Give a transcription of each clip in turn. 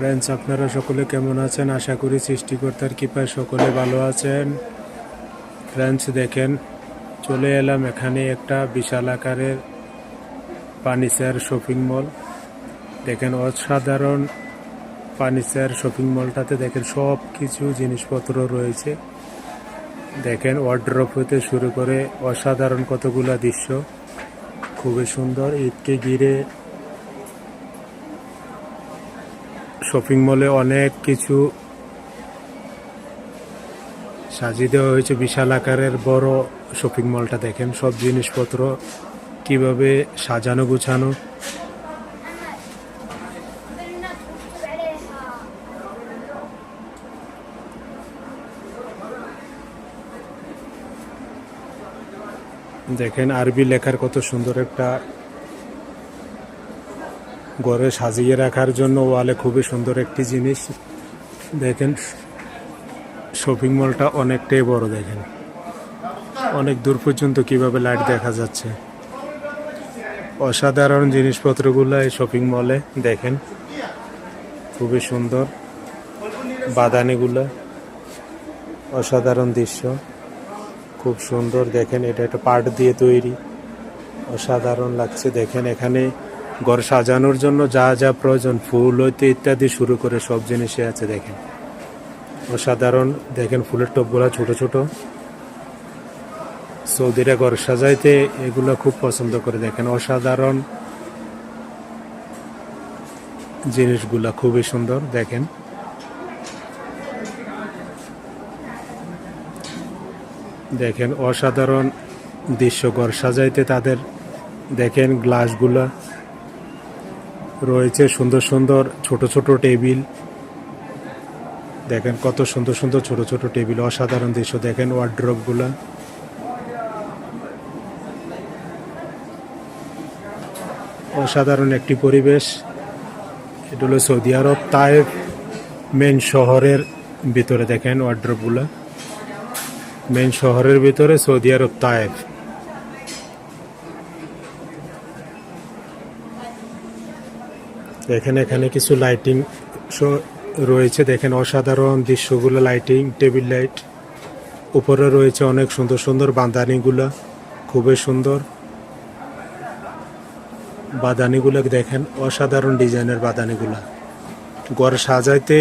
Friends, আপনারা সকলে কেমন আছেন? আশা করি সৃষ্টিকর্তার কৃপায় সকলে ভালো আছেন। ফ্রেন্ডস, দেখেন, চলে এলাম এখানে একটা বিশাল আকারের ফার্নিচার শপিং মল। দেখেন, অসাধারণ ফার্নিচার শপিং মলটাতে দেখেন সব কিছু জিনিসপত্র রয়েছে। দেখেন, ওয়ার্ড্রপ হতে শুরু করে অসাধারণ কতগুলা দৃশ্য, খুবই সুন্দর। ঈদকে ঘিরে শপিং মলে অনেক কিছু সাজিয়ে দেওয়া হয়েছে। বিশাল আকারের বড় শপিং মলটা দেখেন, সব জিনিসপত্র কিভাবে সাজানো গুছানো। দেখেন, আরবি লেখার কত সুন্দর একটা ঘরে সাজিয়ে রাখার জন্য ওয়ালে খুবই সুন্দর একটি জিনিস। দেখেন, শপিং মলটা অনেকটাই বড়। দেখেন, অনেক দূর পর্যন্ত কিভাবে লাইট দেখা যাচ্ছে। অসাধারণ জিনিসপত্রগুলো এই শপিং মলে দেখেন, খুবই সুন্দর। বাদানিগুলো অসাধারণ দৃশ্য, খুব সুন্দর। দেখেন, এটা একটা পাট দিয়ে তৈরি, অসাধারণ লাগছে। দেখেন, এখানে ঘর সাজানোর জন্য যা যা প্রয়োজন, ফুল হইতে ইত্যাদি শুরু করে সব জিনিসই আছে। দেখেন, অসাধারণ। দেখেন, ফুলের টবগুলা ছোট ছোট। সৌদিরা ঘর সাজাইতে এগুলো খুব পছন্দ করে। দেখেন, অসাধারণ জিনিসগুলা খুবই সুন্দর। দেখেন, দেখেন অসাধারণ দৃশ্য ঘর সাজাইতে তাদের। দেখেন, গ্লাসগুলা রয়েছে, সুন্দর সুন্দর ছোট ছোট টেবিল। দেখেন, কত সুন্দর সুন্দর ছোট ছোট টেবিল, অসাধারণ দৃশ্য। দেখেন, ওয়ার্ড্রপগুলা অসাধারণ একটি পরিবেশ। এটা হলো সৌদি আরব তায়েফ মেন শহরের ভিতরে। দেখেন, ওয়ার্ড্রপগুলা মেন শহরের ভিতরে, সৌদি আরব তায়েফ। দেখেন, এখানে কিছু লাইটিং রয়েছে। দেখেন, অসাধারণ দৃশ্যগুলো, লাইটিং, টেবিল লাইট। উপরে রয়েছে অনেক সুন্দর সুন্দর বাদানিগুলা, খুবই সুন্দর বাদানিগুলো। দেখেন, অসাধারণ ডিজাইনের বাদানিগুলা। ঘর সাজাইতে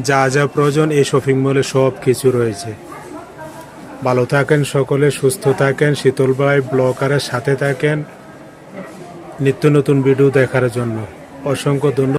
যা যা প্রয়োজন এই শপিং মলে সব কিছু রয়েছে। ভালো থাকেন সকলে, সুস্থ থাকেন। শীতল ভাই ব্লগারের সাথে থাকেন নিত্য নতুন ভিডিও দেখার জন্য। অসংখ্য ধন্যবাদ।